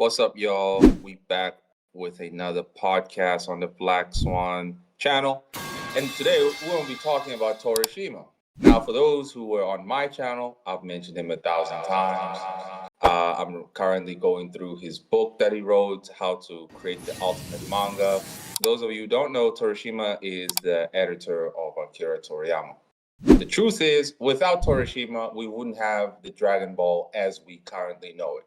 What's up, y'all? We back with another podcast on the Black Swan channel. And today we're going to be talking about Torishima. Now, for those who were on my channel, I've mentioned him 1,000 times. I'm currently going through his book that he wrote, How to Create the Ultimate Manga. Those of you who don't know, Torishima is the editor of Akira Toriyama. The truth is, without Torishima, we wouldn't have the Dragon Ball as we currently know it,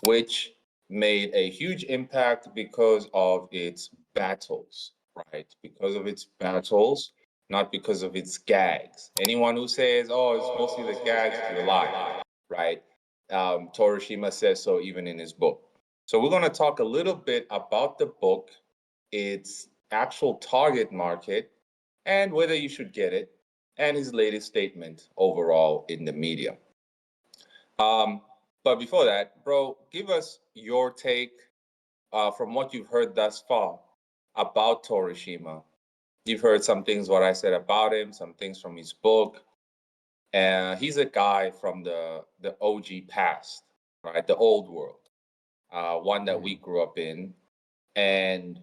which made a huge impact because of its battles, right? Because of its battles, not because of its gags. Anyone who says, oh, it's mostly the gags, you're lying, right? Torishima says so even in his book. So we're going to talk a little bit about the book, its actual target market, and whether you should get it, and his latest statement overall in the media. But before that, bro, give us your take from what you've heard thus far about Torishima. You've heard some things what I said about him, some things from his book. He's a guy from the OG past, right? The old world, one that we grew up in, and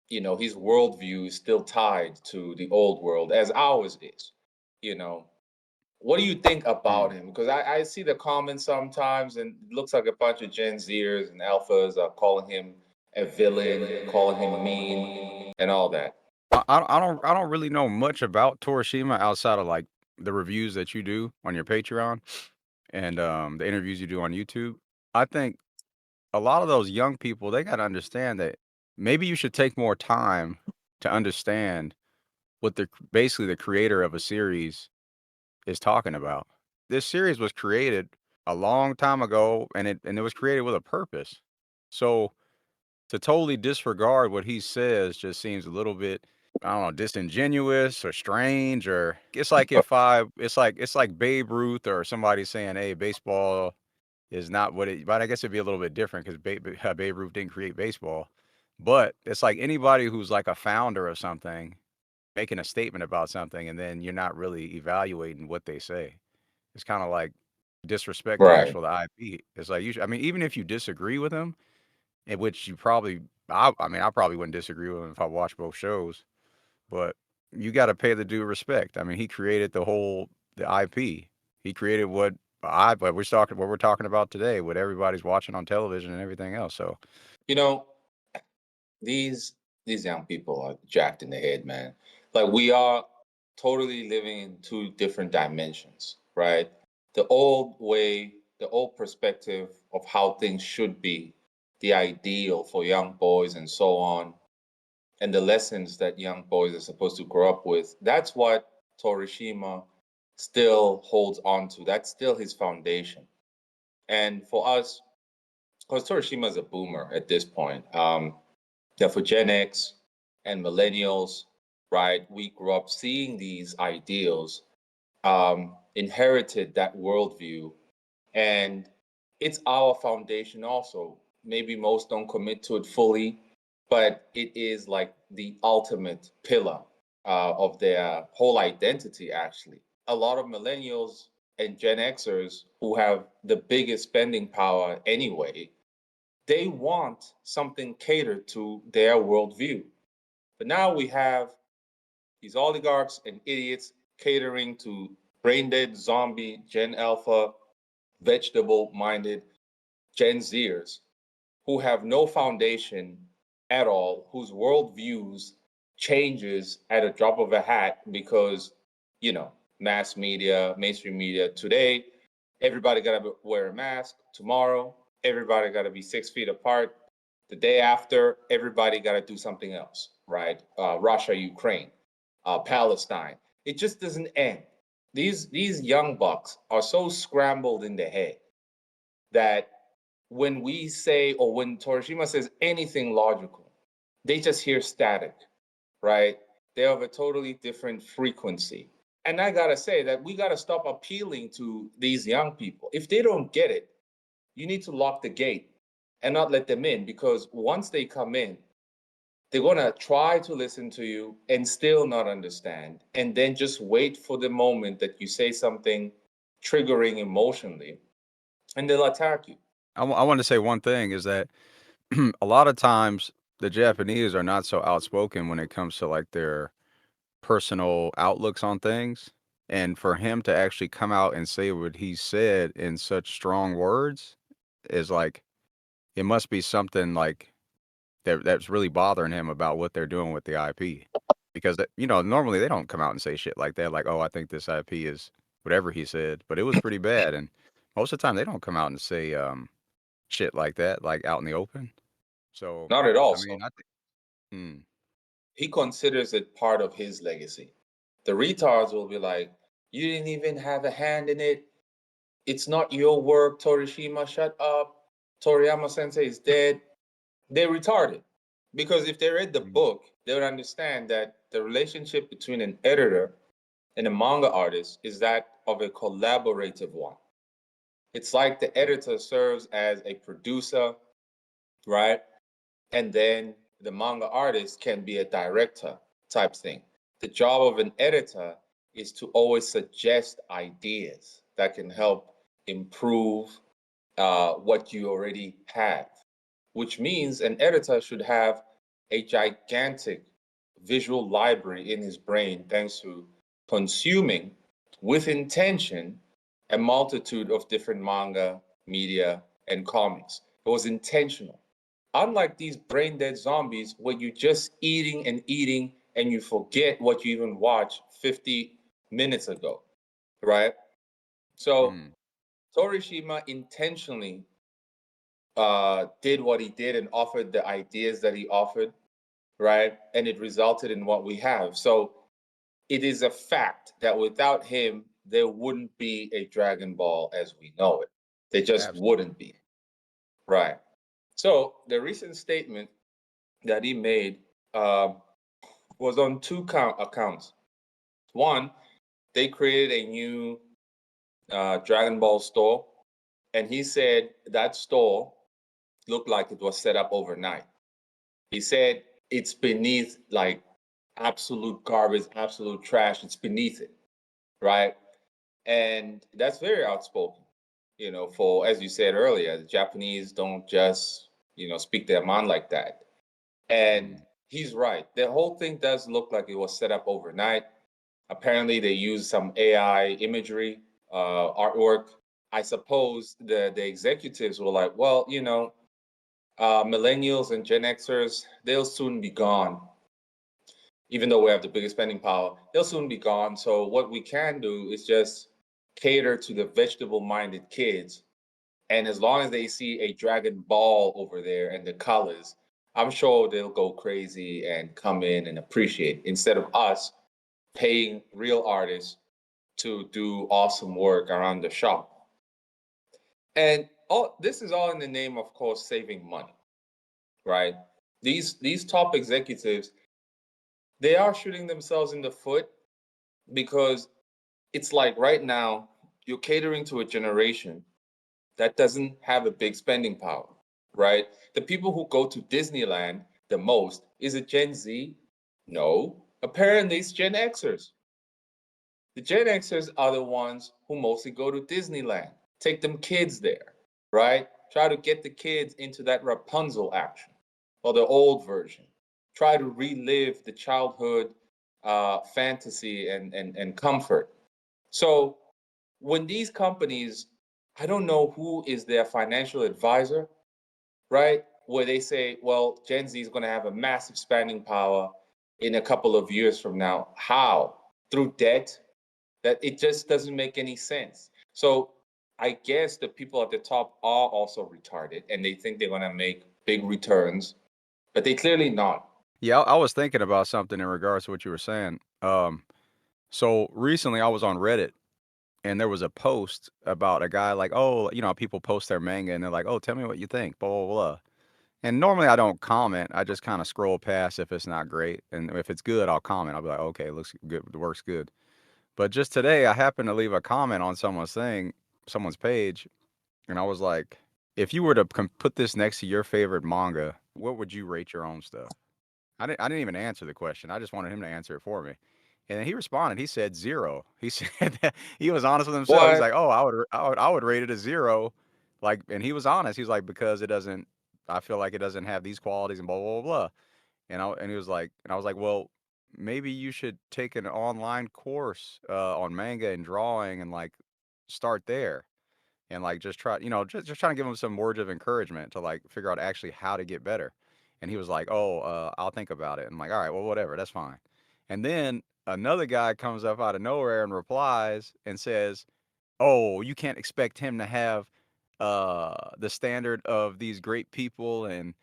his worldview is still tied to the old world as ours is. You know, what do you think about him? Because I see the comments sometimes, and it looks like a bunch of Gen Zers and alphas are calling him a villain, calling him mean, and all that. I don't really know much about Torishima outside of like the reviews that you do on your Patreon and the interviews you do on YouTube. I think a lot of those young people, they got to understand that maybe you should take more time to understand what basically the creator of a series is talking about. This series was created a long time ago, and it was created with a purpose. So to totally disregard what he says just seems a little bit, I don't know, disingenuous or strange. Or it's like Babe Ruth or somebody saying, hey, baseball is not what it, but I guess it'd be a little bit different because Babe Ruth didn't create baseball. But it's like anybody who's like a founder of something making a statement about something, and then you're not really evaluating what they say. It's kind of like disrespect the Right. actual IP. It's like I mean, even if you disagree with them, in which you probably, I mean, I probably wouldn't disagree with him if I watched both shows, but you got to pay the due respect. I mean, he created the IP. He created what we're talking about today, what everybody's watching on television and everything else. So, You know, these these young people are jacked in the head, man. Like we are totally living in two different dimensions, right? The old way, the old perspective of how things should be, the ideal for young boys and so on, and the lessons that young boys are supposed to grow up with. That's what Torishima still holds on to. That's still his foundation. And for us, because Torishima is a boomer at this point, yeah, for Gen X and millennials, right? We grew up seeing these ideals, inherited that worldview, and it's our foundation also. Maybe most don't commit to it fully, but it is like the ultimate pillar of their whole identity, actually. A lot of millennials and Gen Xers who have the biggest spending power anyway, they want something catered to their worldview. But now we have these oligarchs and idiots catering to brain dead zombie Gen Alpha, vegetable minded Gen Zers who have no foundation at all, whose worldviews changes at a drop of a hat because, you know, mass media, mainstream media today, everybody got to wear a mask. Tomorrow, everybody got to be 6 feet apart. The day after, everybody got to do something else, right? Russia, Ukraine, Palestine. It just doesn't end. These young bucks are so scrambled in the head that when we say or when Torishima says anything logical, they just hear static, right? They're of a totally different frequency. And I gotta say that we gotta stop appealing to these young people. If they don't get it, you need to lock the gate and not let them in because once they come in, they're gonna try to listen to you and still not understand, and then just wait for the moment that you say something triggering emotionally, and they'll attack you. I want to say one thing is that a lot of times the Japanese are not so outspoken when it comes to like their personal outlooks on things. And for him to actually come out and say what he said in such strong words is like, it must be something like that's really bothering him about what they're doing with the IP. Because, normally they don't come out and say shit like that, like, oh, I think this IP is whatever he said, but it was pretty bad. And most of the time they don't come out and say shit like that, like out in the open. So, Not at all. I mean, So I think, hmm, he considers it part of his legacy. The retards will be like, "You didn't even have a hand in it. It's not your work, Torishima. Shut up. Toriyama Sensei is dead." They're retarded because if they read the hmm, book, they would understand that the relationship between an editor and a manga artist is that of a collaborative one. It's like the yeah, editor serves as a producer, right? And then the manga artist can be a director type thing. The job of an editor is to always suggest ideas that can help improve what you already have, which means an editor should have a gigantic visual library in his brain thanks to consuming with intention a multitude of different manga, media, and comics. It was intentional. Unlike these brain dead zombies where you're just eating and you forget what you even watched 50 minutes ago, right? So hmm, Torishima intentionally did what he did and offered the ideas that he offered, right? And it resulted in what we have. So it is a fact that without him, there wouldn't be a Dragon Ball as we know it. There just absolutely. wouldn't be, right? So the recent statement that he made uh, was on two accounts. One, they created a new Dragon Ball store, and he said that store looked like it was set up overnight. He said it's beneath like absolute garbage, absolute trash. It's beneath it, right? And that's very outspoken. For as you said earlier, the Japanese don't just speak their mind like that. And Hmm. he's right. The whole thing does look like it was set up overnight. Apparently, they used some AI imagery, artwork. I suppose the executives were like, well, millennials and Gen Xers, they'll soon be gone. Even though we have the biggest spending power, they'll soon be gone. So what we can do is just cater to the vegetable-minded kids. And as long as they see a Dragon Ball over there and the colors, I'm sure they'll go crazy and come in and appreciate instead of us paying real artists to do awesome work around the shop. And all this is all in the name, of course, saving money, right? These top executives, they are shooting themselves in the foot because it's like right now you're catering to a generation that doesn't have a big spending power, right? The people who go to Disneyland the most, is it Gen Z? No. Apparently it's Gen Xers. The Gen Xers are the ones who mostly go to Disneyland. Take them kids there, right? Try to get the kids into that Rapunzel action or the old version. Try to relive the childhood fantasy and comfort. So when these companies, I don't know who is their financial advisor, right? Where they say, well, Gen Z is going to have a massive spending power in a couple of years from now. How? Through debt? That it just doesn't make any sense. So I guess the people at the top are also retarded and they think they're going to make big returns, but they clearly not. Yeah, I was thinking about something in regards to what you were saying. So recently I was on Reddit and there was a post about a guy like, oh, people post their manga and they're like, oh, tell me what you think, blah, blah, blah. And normally I don't comment. I just kind of scroll past if it's not great. And if it's good, I'll comment. I'll be like, okay, it looks good. The work's good. But just today, I happened to leave a comment on someone's page, and I was like, if you were to put this next to your favorite manga, what would you rate your own stuff? I didn't even answer the question. I just wanted him to answer it for me. And then he responded. He said 0. He said that he was honest with himself. He's What? like, oh, I would rate it a 0. Like, and he was honest. He's like, because it doesn't. I feel like it doesn't have these qualities and blah blah blah blah. And he was like, and I was like, well, maybe you should take an online course on manga and drawing and like start there and like just try, just trying to give him some words of encouragement to like figure out actually how to get better. And he was like, oh, I'll think about it. And I'm like, all right, well, whatever, that's fine. And then another guy comes up out of nowhere and replies and says, oh, you can't expect him to have the standard of these great people, and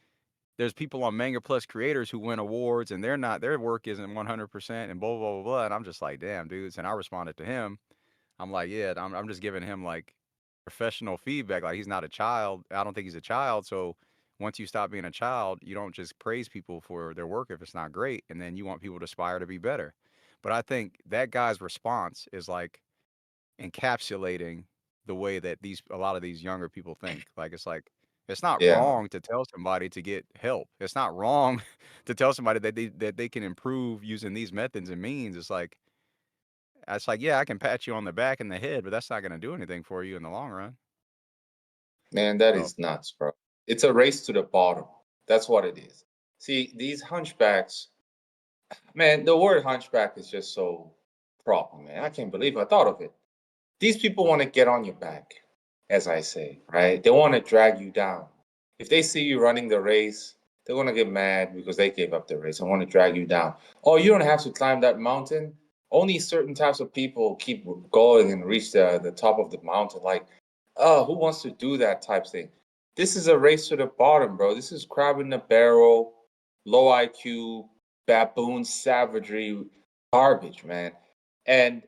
there's people on Manga Plus creators who win awards and they're not, their work isn't 100% and blah blah blah blah. And I'm just like, damn, dudes. And I responded to him. I'm like, yeah, I'm just giving him like professional feedback. Like he's not a child. I don't think he's a child. So once you stop being a child, you don't just praise people for their work if it's not great, and then you want people to aspire to be better. But I think that guy's response is like encapsulating the way that these a lot of these younger people think. Like it's not Yeah, wrong to tell somebody to get help. It's not wrong to tell somebody that they can improve using these methods and means. It's like, yeah, I can pat you on the back and the head, but that's not going to do anything for you in the long run. man, that So is nuts, bro. It's a race to the bottom. That's what it is. See, these hunchbacks, man, the word hunchback is just so proper, man. I can't believe I thought of it. These people want to get on your back, as I say, right? They want to drag you down. If they see you running the race, they're going to get mad because they gave up the race and want to drag you down. Oh, you don't have to climb that mountain. Only certain types of people keep going and reach the top of the mountain. Like, oh, who wants to do that type thing? This is a race to the bottom, bro. This is crab in the barrel, low IQ, baboon savagery, garbage, man. And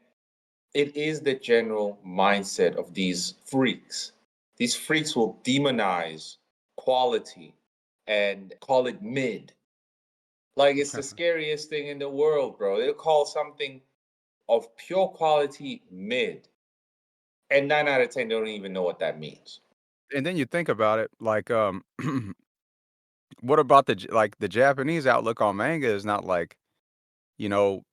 it is the general mindset of these freaks. These freaks will demonize quality and call it mid. Like it's the scariest thing in the world, bro. They'll call something of pure quality mid. And 9 out of 10 don't even know what that means. and then you think about it, like, what about like the Japanese outlook on manga is not like, you know,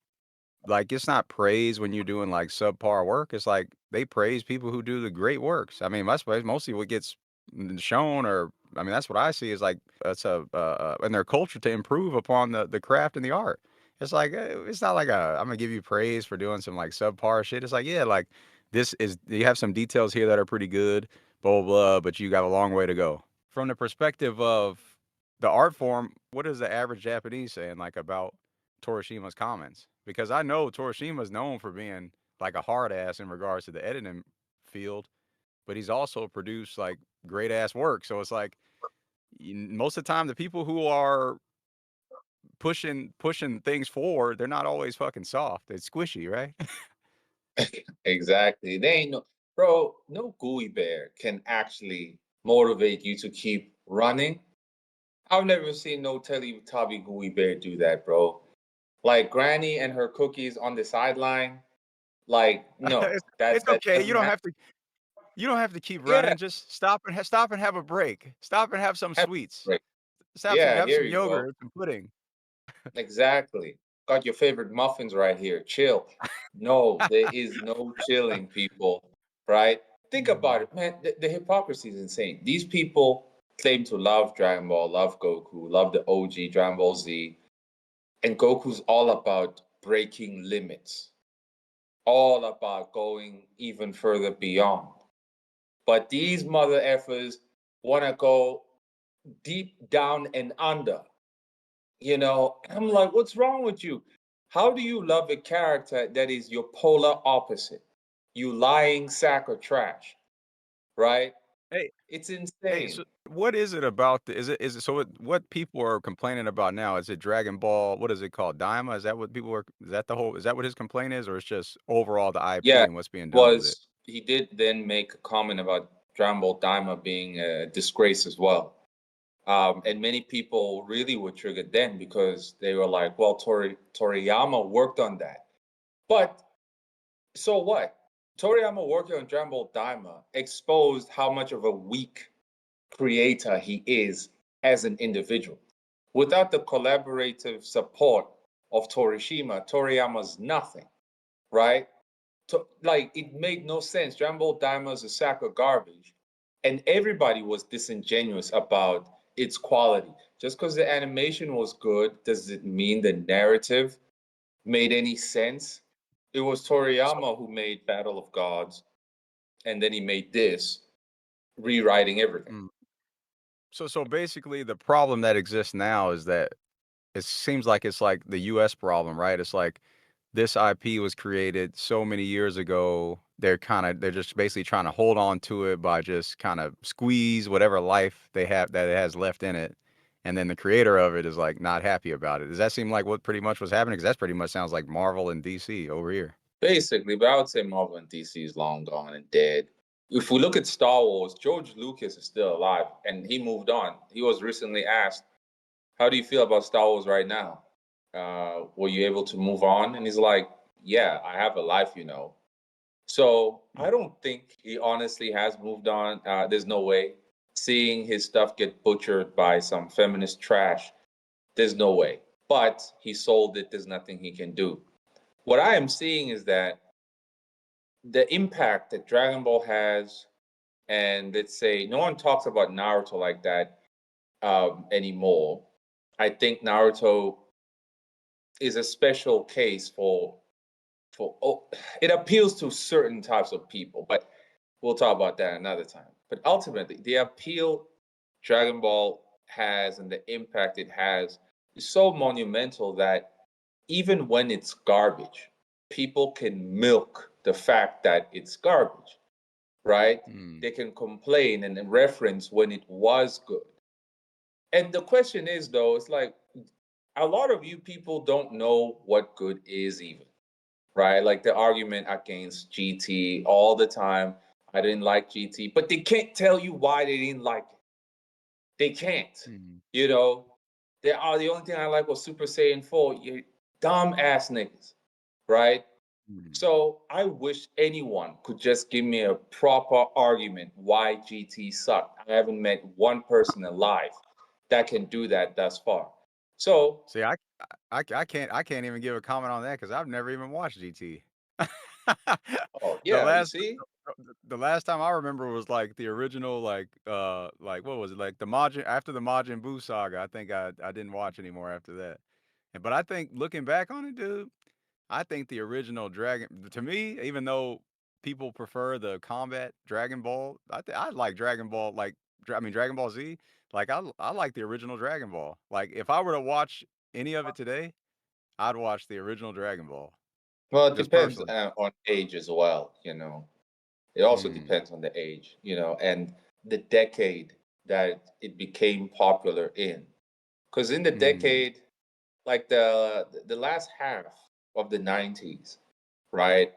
like it's not praise when you're doing like subpar work. It's like they praise people who do the great works. I mean, that's mostly what gets shown, or I mean, that's what I see is like it's in their culture to improve upon the craft and the art. It's like it's not like I'm gonna give you praise for doing some like subpar shit. It's like, yeah, like this is, you have some details here that are pretty good, blah blah blah, but you got a long way to go. From the perspective of the art form, what is the average Japanese saying like about Toroshima's comments? Because I know Toroshima's known for being like a hard ass in regards to the editing field, but he's also produced like great ass work. So it's like most of the time the people who are pushing things forward, they're not always fucking soft. It's squishy, right? Exactly. They ain't no, bro, no gooey bear can actually motivate you to keep running. I've never seen no Teletubby gooey bear do that, bro. Like Granny and her cookies on the sideline. Like, no, it's, that it's that okay. doesn't happen. You don't have to keep Yeah, running. Just stop and have a break. Stop and have some have sweets. break. Just have some Yeah, here you go. yogurt, some pudding. Exactly. Got your favorite muffins right here. Chill. No, there is no chilling, people. Right? Think about it, man. The hypocrisy is insane. These people claim to love Dragon Ball, love Goku, love the OG Dragon Ball Z, and Goku's all about breaking limits, all about going even further beyond. But these mother effers want to go deep down and under. I'm like, what's wrong with you? How do you love a character that is your polar opposite? You lying sack of trash, right? Hey, It's hey, insane. so what is it about is it so what people are complaining about now? Is it Dragon Ball? What is it called? Daima? Is that what people are, is that the whole, is that what his complaint is, or it's just overall the IP Yeah, and what's being done with it? was he did then make a comment about Dragon Ball Daima being a disgrace as well. And many people really were triggered then because they were like, well, Toriyama worked on that. But so what? Toriyama working on Dragon Ball Daima exposed how much of a weak creator he is as an individual. Without the collaborative support of Toriyama's nothing, right? Like it made no sense. Dragon Ball Daima is a sack of garbage, and everybody was disingenuous about its quality. Just because the animation was good, does it mean the narrative made any sense? It was So, Toriyama who made Battle of Gods, and then he made this, rewriting everything. mm, so basically, the problem that exists now is that it seems like it's like the U.S. problem, right? It's like this IP was created so many years ago. They're just basically trying to hold on to it by just kind of squeeze whatever life they have that it has left in it. And then the creator of it is like not happy about it. Does that seem like what pretty much was happening? Because that's pretty much sounds like Marvel and DC over here. Basically, but I would say Marvel and DC is long gone and dead. If we look at Star Wars, George Lucas is still alive and he moved on. He was recently asked, how do you feel about Star Wars right now? Were you able to move on? And he's like, yeah, I have a life, you know. So I don't think he honestly has moved on. There's no way. Seeing his stuff get butchered by some feminist trash, there's no way. But he sold it. There's nothing he can do. What I am seeing is that the impact that Dragon Ball has, and let's say no one talks about Naruto like that anymore. I think Naruto is a special case for it appeals to certain types of people, but we'll talk about that another time. But ultimately, the appeal Dragon Ball has and the impact it has is so monumental that even when it's garbage, people can milk the fact that it's garbage, right? Mm, They can complain and reference when it was good. And the question is, though, it's like a lot of you people don't know what good is, even, right? Like the argument against GT all the time. I didn't like GT, but they can't tell you why they didn't like it. They can't. mm, You know, they are the only thing I like was Super Saiyan 4. You dumb ass niggas, right? mm. So I wish anyone could just give me a proper argument why GT sucked. I haven't met one person alive that can do that thus far. So, See, I can't even give a comment on that because I've never even watched GT. oh The yeah, you last see? the last time I remember was like the original like what was it like the Majin after the Majin Buu saga. I think I didn't watch anymore after that. But I think looking back on it, dude, I think the original Dragon to me, even though people prefer the combat Dragon Ball, I like Dragon Ball I mean Dragon Ball Z. Like I like the original Dragon Ball. Like if I were to watch any of it today, I'd watch the original Dragon Ball. Well, it Just depends personally. on age as well, you know. It also Mm, depends on the age, you know, and the decade that it became popular in. Because in the mm, decade, like the last half of the 90s, right?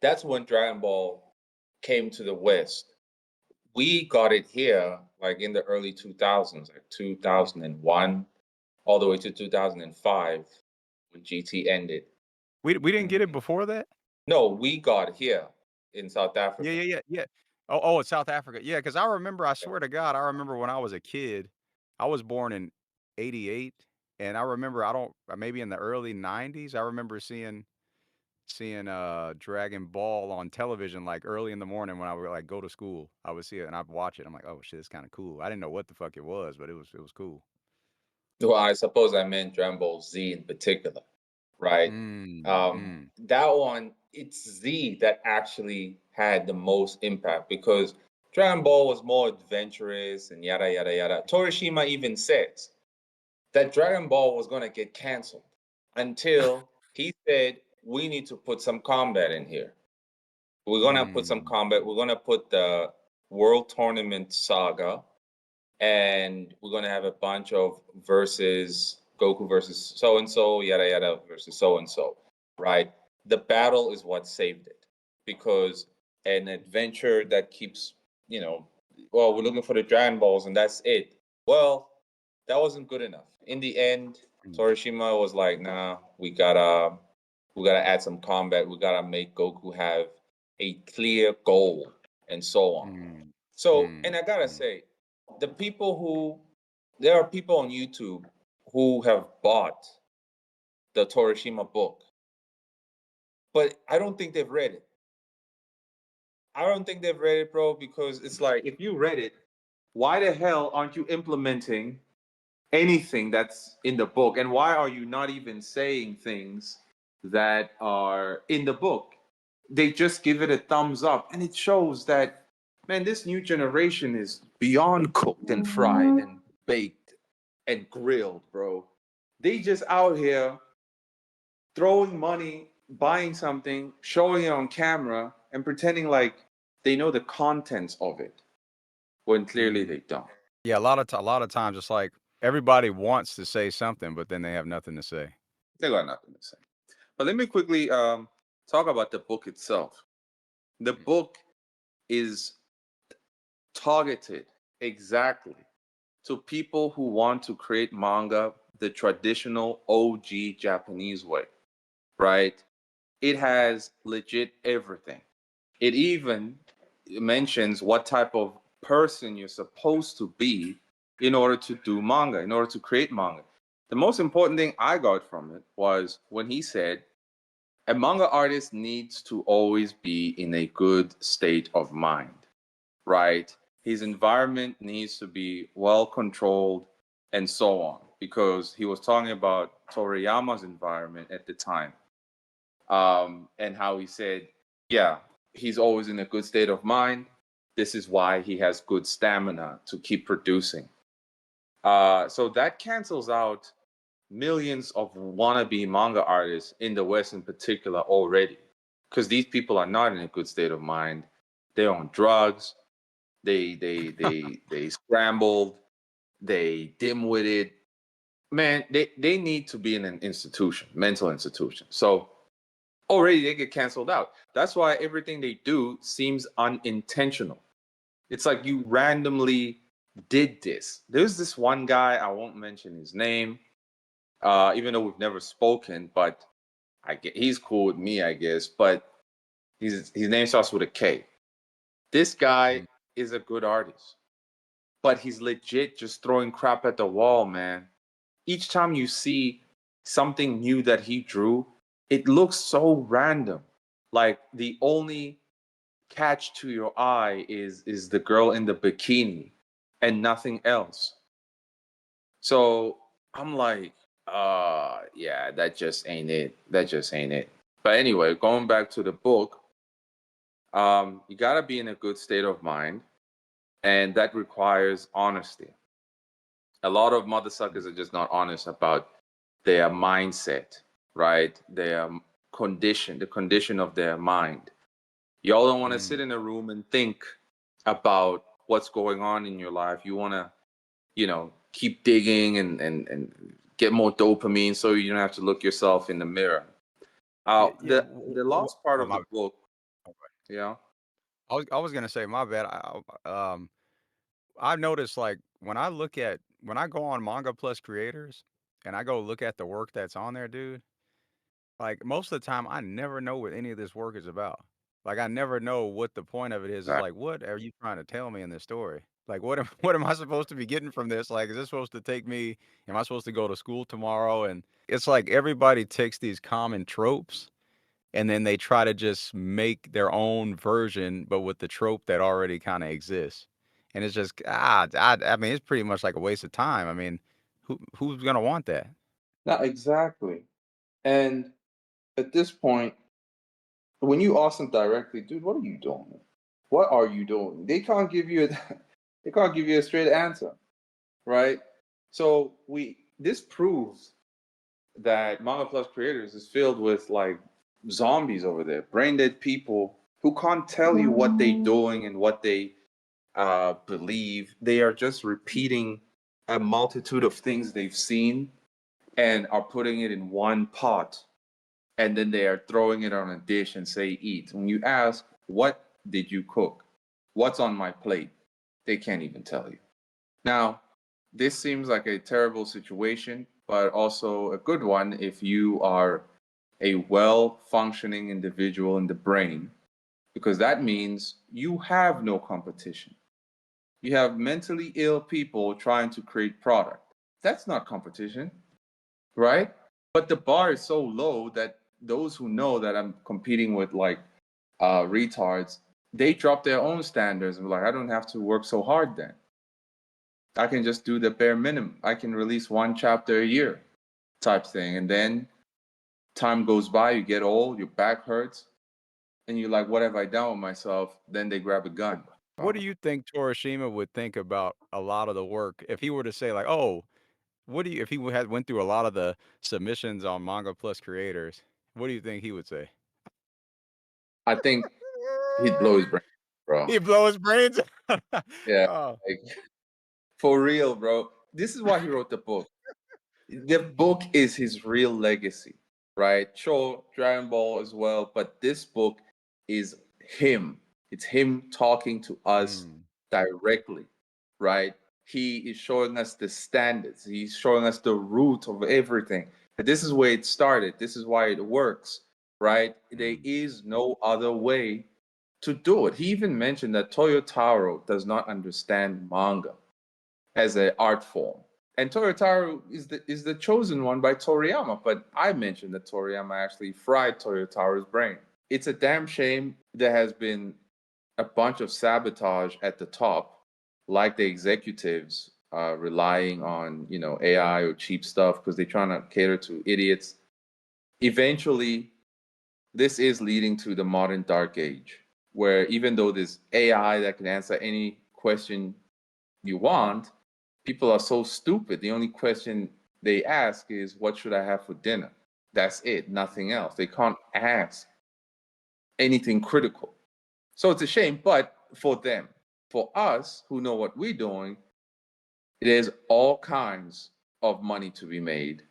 That's when Dragon Ball came to the West. We got it here like in the early 2000s, like 2001 all the way to 2005 when GT ended. we didn't get it Mm. before that. No, we got it here in South Yeah, Africa. yeah, yeah, yeah. Oh, it's South Africa. Yeah, because I remember. I swear to God, I remember when I was a kid. I was born in '88, and I remember. I don't maybe in the early '90s. I remember seeing Dragon Ball on television like early in the morning when I would like go to school. I would see it and I'd watch it. I'm like, oh shit, it's kind of cool. I didn't know what the fuck it was, but it was cool. Well, I suppose I meant Dragon Ball Z in particular, right? Mm, mm, That one, it's Z that actually had the most impact because Dragon Ball was more adventurous and yada yada yada. Torishima even says that Dragon Ball was going to get canceled until he said we need to put some combat in here. We're going to put some mm, combat. We're going to put the World Tournament Saga, and we're going to have a bunch of versus Goku versus so and so, yada yada versus so and so, right? The battle is what saved it because an adventure that keeps, you know, well, we're looking for the Dragon Balls and that's it. Well, that wasn't good enough. In the end, mm, Torishima was like, "Nah, we gotta add some combat. We gotta make Goku have a clear goal and so on." mm, So, and mm, I gotta mm. say, the people who there are people on YouTube who have bought the Torishima book, but I don't think they've read it. I don't think they've read it, bro, because it's like if you read it, why the hell aren't you implementing anything that's in the book? And why are you not even saying things that are in the book? They just give it a thumbs up. And it shows that, man, this new generation is beyond cooked and fried and baked and grilled, bro. They just out here throwing money, buying something, showing it on camera, and pretending like they know the contents of it when clearly Mm. they don't. Yeah, a lot of times it's like everybody wants to say something, but then they have nothing to say. They got nothing to say. But let me quickly talk about the book itself. The book is targeted exactly to people who want to create manga the traditional OG Japanese way, right? It has legit everything. It even mentions what type of person you're supposed to be in order to do manga, in order to create manga. The most important thing I got from it was when he said, a manga artist needs to always be in a good state of mind, right? His environment needs to be well controlled and so on, because he was talking about Toriyama's environment at the time, and how he said, yeah, he's always in a good state of mind. This is why he has good stamina to keep producing. So that cancels out millions of wannabe manga artists in the West in particular already, because these people are not in a good state of mind. They're on drugs. They scrambled. They dim-witted. Man, they need to be in an institution, mental institution. So already they get canceled out. That's why everything they do seems unintentional. It's like you randomly did this. There's this one guy, I won't mention his name, even though we've never spoken, but he's cool with me, I guess. But his name starts with a K. This guy Mm. is a good artist, but he's legit just throwing crap at the wall, man. Each time you see something new that he drew, it looks so random. Like the only catch to your eye is the girl in the bikini and nothing else. So I'm like, yeah, that just ain't it. That just ain't it. But anyway, going back to the book, you gotta be in a good state of mind, and that requires honesty. A lot of mother suckers are just not honest about their mindset, right? Their condition, the condition of their mind. Y'all don't want to Mm. sit in a room and think about what's going on in your life. You want to, keep digging and get more dopamine so you don't have to look yourself in the mirror. Yeah, yeah. The last part Oh, of the my. book, yeah. I was gonna say my bad. I've noticed like when I go on Manga Plus Creators and I go look at the work that's on there, dude. Like most of the time, I never know what any of this work is about. Like I never know what the point of it is. It's Right. like, what are you trying to tell me in this story? Like, what am I supposed to be getting from this? Like, is this supposed to take me? Am I supposed to go to school tomorrow? And it's like everybody takes these common tropes and then they try to just make their own version, but with the trope that already kind of exists. And it's just I mean, it's pretty much like a waste of time. I mean, who's gonna want that? Not exactly. And at this point, when you ask them directly, dude, what are you doing? What are you doing? They can't give you a they can't give you a straight answer, right? So we this proves that Manga Plus Creators is filled with like zombies over there, brain dead people who can't tell you what they're doing and what they believe. They are just repeating a multitude of things they've seen and are putting it in one pot, and then they are throwing it on a dish and say eat. When you ask, what did you cook? What's on my plate? They can't even tell you. Now, this seems like a terrible situation, but also a good one if you are a well functioning individual in the brain, because that means you have no competition. You have mentally ill people trying to create product. That's not competition, right? But the bar is so low that those who know that I'm competing with like retards, they drop their own standards and be like, I don't have to work so hard then. I can just do the bare minimum. I can release one chapter a year type thing. And then time goes by, you get old, your back hurts, and you're like, what have I done with myself? Then they grab a gun. What do you think Torishima would think about a lot of the work if he were to say like, "Oh, what do you?" If he had went through a lot of the submissions on Manga Plus creators, what do you think he would say? I think he'd blow his brain, bro. He'd blow his brains. Yeah, Oh, like for real, bro. This is why he wrote the book. The book is his real legacy, right? Sure, Dragon Ball as well, but this book is him. It's him talking to us mm, directly, right? He is showing us the standards. He's showing us the root of everything. But this is where it started. This is why it works, right? There mm, is no other way to do it. He even mentioned that Toyotaro does not understand manga as an art form. And Toyotaro is the chosen one by Toriyama, but I mentioned that Toriyama actually fried Toyotaro's brain. It's a damn shame there has been a bunch of sabotage at the top, like the executives relying on AI or cheap stuff because they're trying to cater to idiots. Eventually, this is leading to the modern dark age, where even though there's AI that can answer any question you want, people are so stupid. The only question they ask is, what should I have for dinner? That's it, nothing else. They can't ask anything critical. So it's a shame, but for them, for us who know what we're doing, there's all kinds of money to be made.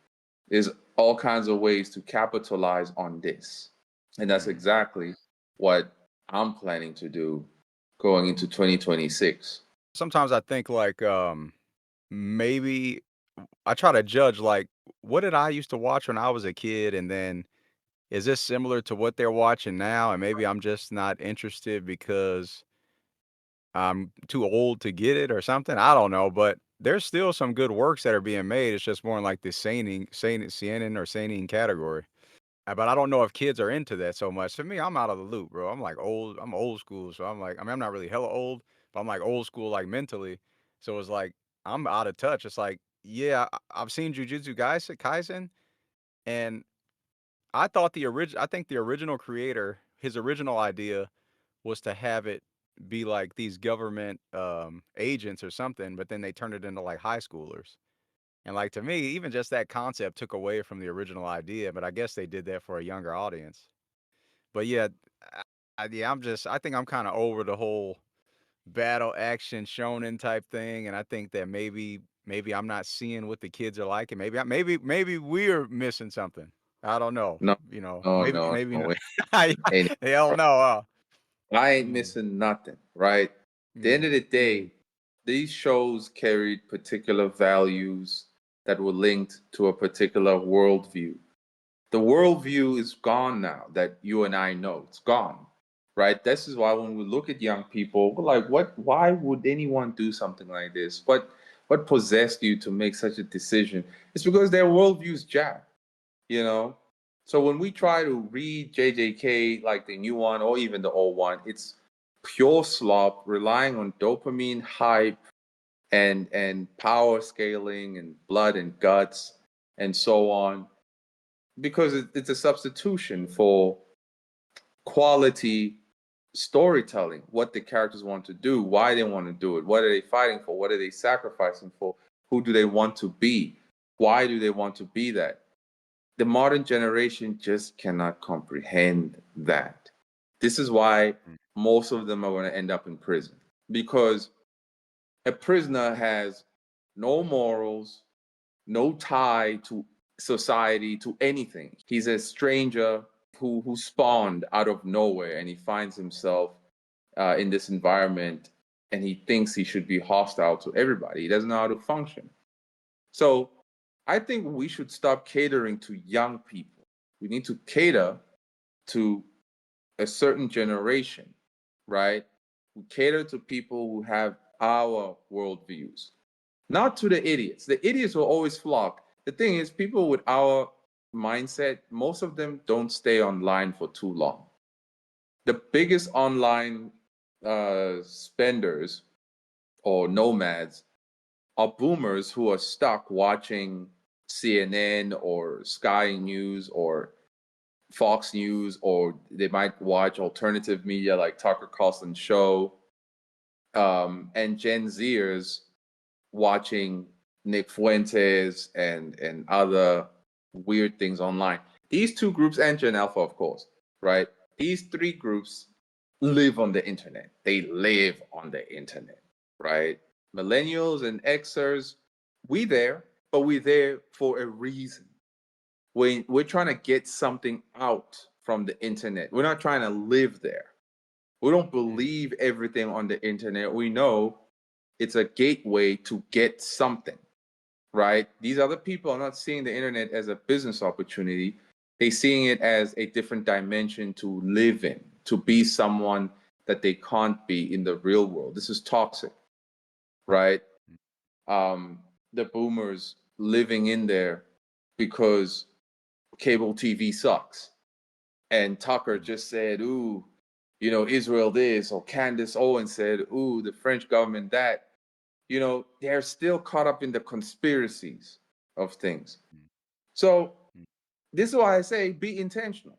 There's all kinds of ways to capitalize on this. And that's mm. exactly what I'm planning to do going into 2026. Sometimes I think like maybe I try to judge like what did I used to watch when I was a kid, and then is this similar to what they're watching now? And maybe I'm just not interested because I'm too old to get it or something. I don't know, but there's still some good works that are being made. It's just more in like the seinen or seinen category. But I don't know if kids are into that so much. For me, I'm out of the loop, bro. I'm like old. I'm old school, so I'm like, I mean, I'm not really hella old, but I'm like old school, like mentally. So it's like I'm out of touch. It's like, yeah, I've seen Kaisen, and I thought I think the original creator, his original idea was to have it be like these government agents or something, but then they turned it into like high schoolers. And like to me, even just that concept took away from the original idea, but I guess they did that for a younger audience. But yeah, yeah, I think I'm kind of over the whole battle action shonen type thing, and I think that maybe I'm not seeing what the kids are like, and maybe we're missing something. I don't know. No, You know, no, maybe no, maybe no not. way. Ain't it, Hell bro? no. I ain't Mm, missing nothing, right? At the end of mm, the mm, day, these shows carried particular values that were linked to a particular worldview. The worldview is gone now that you and I know. It's gone, right? This is why when we look at young people, we're like, what? Why would anyone do something like this? What possessed you to make such a decision? It's because their worldview's jacked, you know? So when we try to read JJK, like the new one or even the old one, it's pure slop, relying on dopamine hype and power scaling and blood and guts and so on, because it's a substitution for quality storytelling, what the characters want to do, why they want to do it, what are they fighting for, what are they sacrificing for, who do they want to be, why do they want to be that. The modern generation just cannot comprehend that. This is why mm, most of them are going to end up in prison, because a prisoner has no morals, no tie to society, to anything. He's a stranger who spawned out of nowhere, and he finds himself in this environment, and he thinks he should be hostile to everybody. He doesn't know how to function. So I think we should stop catering to young people. We need to cater to a certain generation, right? We cater to people who have our worldviews, not to the idiots. The idiots will always flock. The thing is, people with our mindset, most of them don't stay online for too long. The biggest online spenders or nomads are boomers who are stuck watching CNN or Sky News or Fox News, or they might watch alternative media like Tucker Carlson's show, and Gen Zers watching Nick Fuentes and other weird things online. These two groups, and Gen Alpha, of course, right? These three groups live on the internet. They live on the internet, right? Millennials and Xers, we there, but we there for a reason. We're trying to get something out from the internet. We're not trying to live there. We don't believe everything on the internet. We know it's a gateway to get something, right? These other people are not seeing the internet as a business opportunity. They're seeing it as a different dimension to live in, to be someone that they can't be in the real world. This is toxic, right? The boomers living in there because cable TV sucks. And Tucker just said, ooh, Israel this, or Candace Owens said, ooh, the French government that. They're still caught up in the conspiracies of things. So this is why I say be intentional.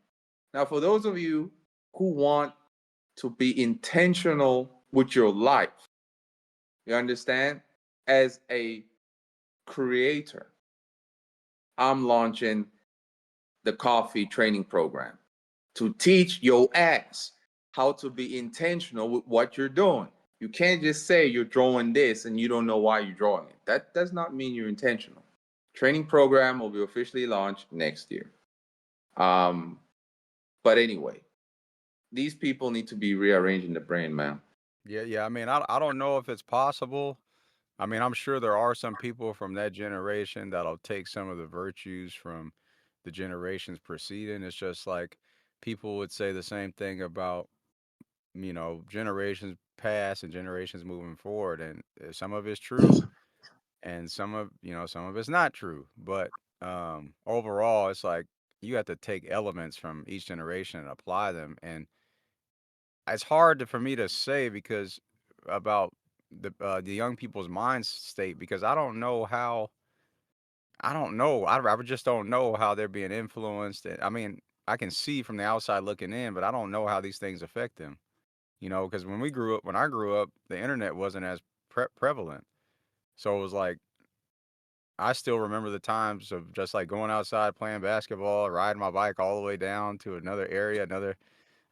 Now, for those of you who want to be intentional with your life, you understand? As a creator, I'm launching the coffee training program to teach your ass how to be intentional with what you're doing. You can't just say you're drawing this and you don't know why you're drawing it. That does not mean you're intentional. Training program will be officially launched next year. But anyway, these people need to be rearranging the brain, man. Yeah. I mean, I don't know if it's possible. I mean, I'm sure there are some people from that generation that'll take some of the virtues from the generations preceding. It's just like people would say the same thing about, generations past and generations moving forward. And some of it's true and some of it's not true. But overall, it's like you have to take elements from each generation and apply them. And it's hard for me to say because about the young people's mind state because I don't know I just don't know how they're being influenced. I mean, I can see from the outside looking in, but I don't know how these things affect them. Because when I grew up, the internet wasn't as prevalent, so it was like I still remember the times of just like going outside playing basketball, riding my bike all the way down to another area,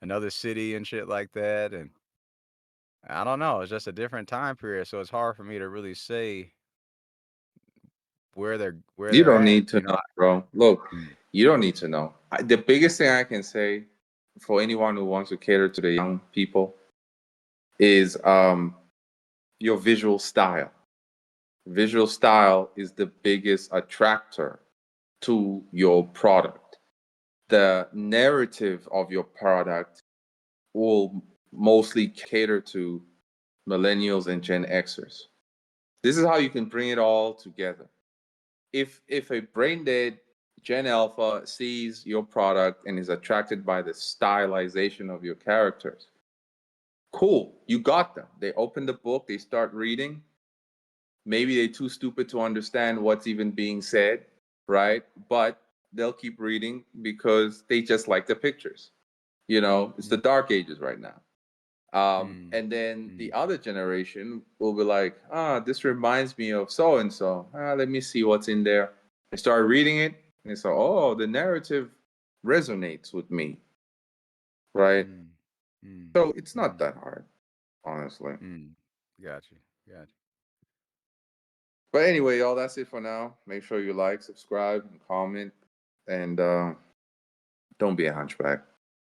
another city and shit like that. And I don't know. It's just a different time period, so it's hard for me to really say where You they're don't at. need to know, bro. Look, Mm. you don't need to know. The biggest thing I can say for anyone who wants to cater to the young people is your visual style. Visual style is the biggest attractor to your product. The narrative of your product will mostly cater to millennials and Gen Xers. This is how you can bring it all together. If a brain dead Gen Alpha sees your product and is attracted by the stylization of your characters, cool, you got them. They open the book, they start reading. Maybe they're too stupid to understand what's even being said, right? But they'll keep reading because they just like the pictures. It's the Mm. dark ages right now. Mm. And then the Mm. other generation will be like, this reminds me of so and so. Let me see what's in there. I start reading it, and it's like, oh, the narrative resonates with me, right? Mm. Mm. So it's not Mm. that hard, honestly. Mm. Got you. Got But anyway, y'all, that's it for now. Make sure you like, subscribe, and comment, and don't be a hunchback.